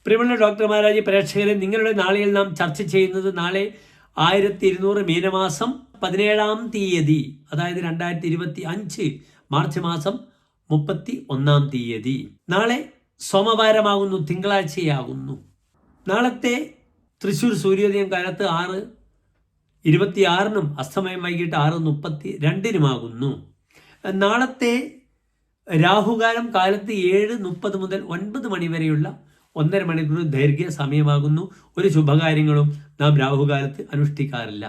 പ്രിയമുള്ള ഡോക്ടർ മഹാരാജ് പ്രേക്ഷകരെ, നിങ്ങളുടെ നാളെയിൽ നാം ചർച്ച ചെയ്യുന്നത് നാളെ 1200 മീനമാസം 17-ാം തീയതി, അതായത് 2025 മാർച്ച് മാസം 31-ാം തീയതി. നാളെ സോമവാരമാകുന്നു, തിങ്കളാഴ്ചയാകുന്നു. നാളത്തെ തൃശ്ശൂർ സൂര്യോദയം കാലത്ത് 6:26 അസ്തമയം വൈകിട്ട് 6:32 നാളത്തെ രാഹുകാലം കാലത്ത് 7:30 മുതൽ 9 മണി വരെയുള്ള 1.5 മണിക്കൂർ ദൈർഘ്യ സമയമാകുന്നു. ഒരു ശുഭകാര്യങ്ങളും നാം രാഹുകാലത്ത് അനുഷ്ഠിക്കാറില്ല.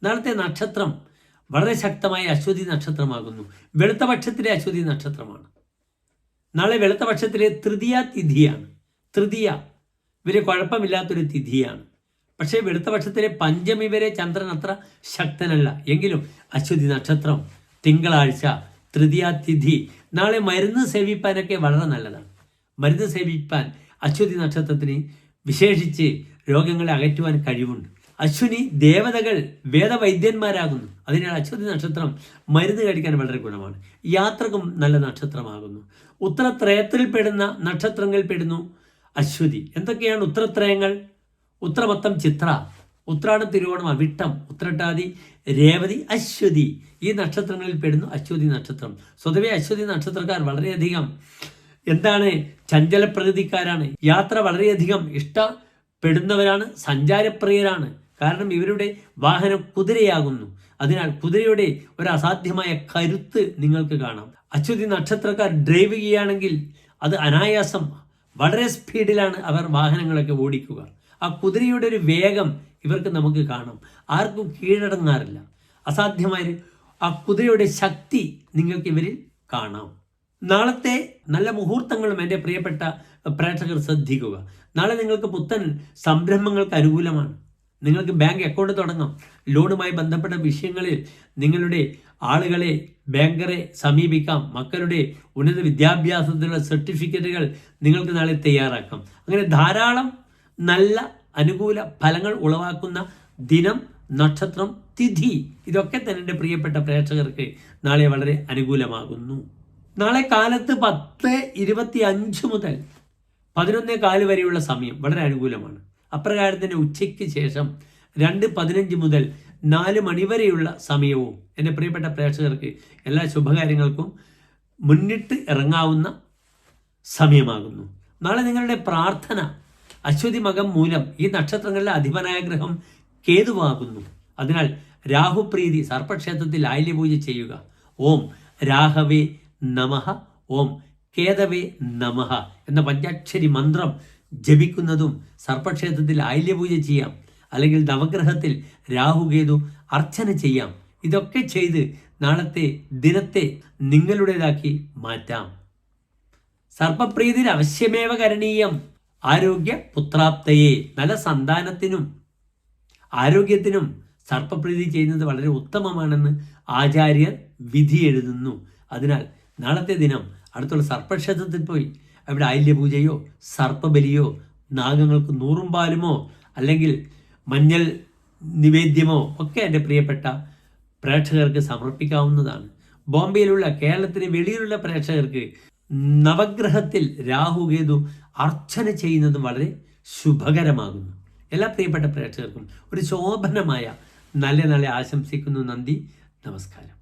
നാളത്തെ നക്ഷത്രം വളരെ ശക്തമായ അശ്വതി നക്ഷത്രമാകുന്നു. വെളുത്തപക്ഷത്തിലെ അശ്വതി നക്ഷത്രമാണ്. നാളെ വെളുത്തപക്ഷത്തിലെ തൃതീയ തിഥിയാണ്. തൃതീയ ഇവരെ കുഴപ്പമില്ലാത്തൊരു തിഥിയാണ്. പക്ഷേ വെളുത്തപക്ഷത്തിലെ പഞ്ചമി വരെ ചന്ദ്രൻ അത്ര ശക്തനല്ല. എങ്കിലും അശ്വതി നക്ഷത്രം, തിങ്കളാഴ്ച, തൃതീയ തിഥി. നാളെ മരുന്ന് സേവിപ്പാനൊക്കെ വളരെ നല്ലതാണ്. മരുന്ന് സേവിപ്പാൻ അശ്വതി നക്ഷത്രത്തിന് വിശേഷിച്ച് രോഗങ്ങളെ അകറ്റുവാൻ കഴിവുണ്ട്. അശ്വിനി ദേവതകൾ വേദവൈദ്യന്മാരാകുന്നു. അതിനാൽ അശ്വതി നക്ഷത്രം മരുന്ന് കഴിക്കാൻ വളരെ ഗുണമാണ്. യാത്രക്കും നല്ല നക്ഷത്രമാകുന്നു. ഉത്തരത്രയത്തിൽപ്പെടുന്ന നക്ഷത്രങ്ങൾ പെടുന്നു അശ്വതി. എന്തൊക്കെയാണ് ഉത്തരത്രയങ്ങൾ? ഉത്രമത്തം, ചിത്ര, ഉത്രാടം, തിരുവോണം, അവിട്ടം, ഉത്രട്ടാതി, രേവതി, അശ്വതി. ഈ നക്ഷത്രങ്ങളിൽ പെടുന്നു അശ്വതി നക്ഷത്രം. സ്വതവേ അശ്വതി നക്ഷത്രക്കാർ വളരെയധികം ചഞ്ചല പ്രകൃതിക്കാരാണ്. യാത്ര വളരെയധികം ഇഷ്ടപ്പെടുന്നവരാണ്, സഞ്ചാരപ്രിയരാണ്. കാരണം ഇവരുടെ വാഹനം കുതിരയാകുന്നു. അതിനാൽ കുതിരയുടെ ഒരു അസാധ്യമായ കരുത്ത് നിങ്ങൾക്ക് കാണാം. അശ്വതി നക്ഷത്രക്കാർ ഡ്രൈവ് ചെയ്യുകയാണെങ്കിൽ അത് അനായാസം വളരെ സ്പീഡിലാണ് അവർ വാഹനങ്ങളൊക്കെ ഓടിക്കുക. ആ കുതിരയുടെ ഒരു വേഗം ഇവർക്ക് നമുക്ക് കാണാം. ആർക്കും കീഴടങ്ങാറില്ല. അസാധ്യമായ ആ കുതിരയുടെ ശക്തി നിങ്ങൾക്ക് ഇവരിൽ കാണാം. നാളത്തെ നല്ല മുഹൂർത്തങ്ങളും എൻ്റെ പ്രിയപ്പെട്ട പ്രേക്ഷകർ ശ്രദ്ധിക്കുക. നാളെ നിങ്ങൾക്ക് പുത്തൻ സംരംഭങ്ങൾക്ക് അനുകൂലമാണ്. നിങ്ങൾക്ക് ബാങ്ക് അക്കൗണ്ട് തുടങ്ങാം. ലോണുമായി ബന്ധപ്പെട്ട വിഷയങ്ങളിൽ നിങ്ങളുടെ ആളുകളെ, ബാങ്കറെ സമീപിക്കാം. മക്കളുടെ ഉന്നത വിദ്യാഭ്യാസത്തിലുള്ള സർട്ടിഫിക്കറ്റുകൾ നിങ്ങൾക്ക് നാളെ തയ്യാറാക്കാം. അങ്ങനെ ധാരാളം നല്ല അനുകൂല ഫലങ്ങൾ ഉളവാക്കുന്ന ദിനം, നക്ഷത്രം, തിഥി, ഇതൊക്കെ തന്നെ എൻ്റെ പ്രിയപ്പെട്ട പ്രേക്ഷകർക്ക് നാളെ വളരെ അനുകൂലമാകുന്നു. നാളെ കാലത്ത് 10:25 മുതൽ 11:15 വരെയുള്ള സമയം വളരെ അനുകൂലമാണ്. അപ്രകാരം തന്നെ ഉച്ചയ്ക്ക് ശേഷം 2:15 മുതൽ 4 മണി വരെയുള്ള സമയവും എൻ്റെ പ്രിയപ്പെട്ട പ്രേക്ഷകർക്ക് എല്ലാ ശുഭകാര്യങ്ങൾക്കും മുന്നിട്ട് ഇറങ്ങാവുന്ന സമയമാകുന്നു. നാളെ നിങ്ങളുടെ പ്രാർത്ഥന അശ്വതി മകം മൂലം ഈ നക്ഷത്രങ്ങളിലെ അധിപനായ ഗ്രഹം കേതുവാകുന്നു. അതിനാൽ രാഹുപ്രീതി സർപ്പക്ഷേത്രത്തിൽ ആയില്യപൂജ ചെയ്യുക. ഓം രാഹവേ നമഃ, ഓം കേതവേ നമഃ എന്ന പഞ്ചാക്ഷരി മന്ത്രം ജപിക്കുന്നതും സർപ്പക്ഷേത്രത്തിൽ ആയില്യപൂജ ചെയ്യാം. അല്ലെങ്കിൽ നവഗ്രഹത്തിൽ രാഹുകേതു അർച്ചന ചെയ്യാം. ഇതൊക്കെ ചെയ്ത് നാളത്തെ ദിനത്തെ നിങ്ങളുടേതാക്കി മാറ്റാം. സർപ്പപ്രീതിൽ അവശ്യമേവ കരണീയം ആരോഗ്യ പുത്രാപ്തയെ. നല്ല സന്താനത്തിനും ആരോഗ്യത്തിനും സർപ്പപ്രീതി ചെയ്യുന്നത് വളരെ ഉത്തമമാണെന്ന് ആചാര്യർ വിധി എഴുതുന്നു. അതിനാൽ നാളത്തെ ദിനം അടുത്തുള്ള സർപ്പക്ഷേത്രത്തിൽ പോയി അവിടെ ആയില്യപൂജയോ സർപ്പബലിയോ നാഗങ്ങൾക്ക് നൂറും പാലുമോ അല്ലെങ്കിൽ മഞ്ഞൾ നിവേദ്യമോ ഒക്കെ എൻ്റെ പ്രിയപ്പെട്ട പ്രേക്ഷകർക്ക് സമർപ്പിക്കാവുന്നതാണ്. ബോംബെയിലുള്ള, കേരളത്തിന് വെളിയിലുള്ള പ്രേക്ഷകർക്ക് നവഗ്രഹത്തിൽ രാഹുകേതു അർച്ചന ചെയ്യുന്നത് വളരെ ശുഭകരമാകുന്നു. എല്ലാ പ്രിയപ്പെട്ട പ്രേക്ഷകർക്കും ഒരു ശോഭനമായ നല്ല ആശംസിക്കുന്നു. നന്ദി, നമസ്കാരം.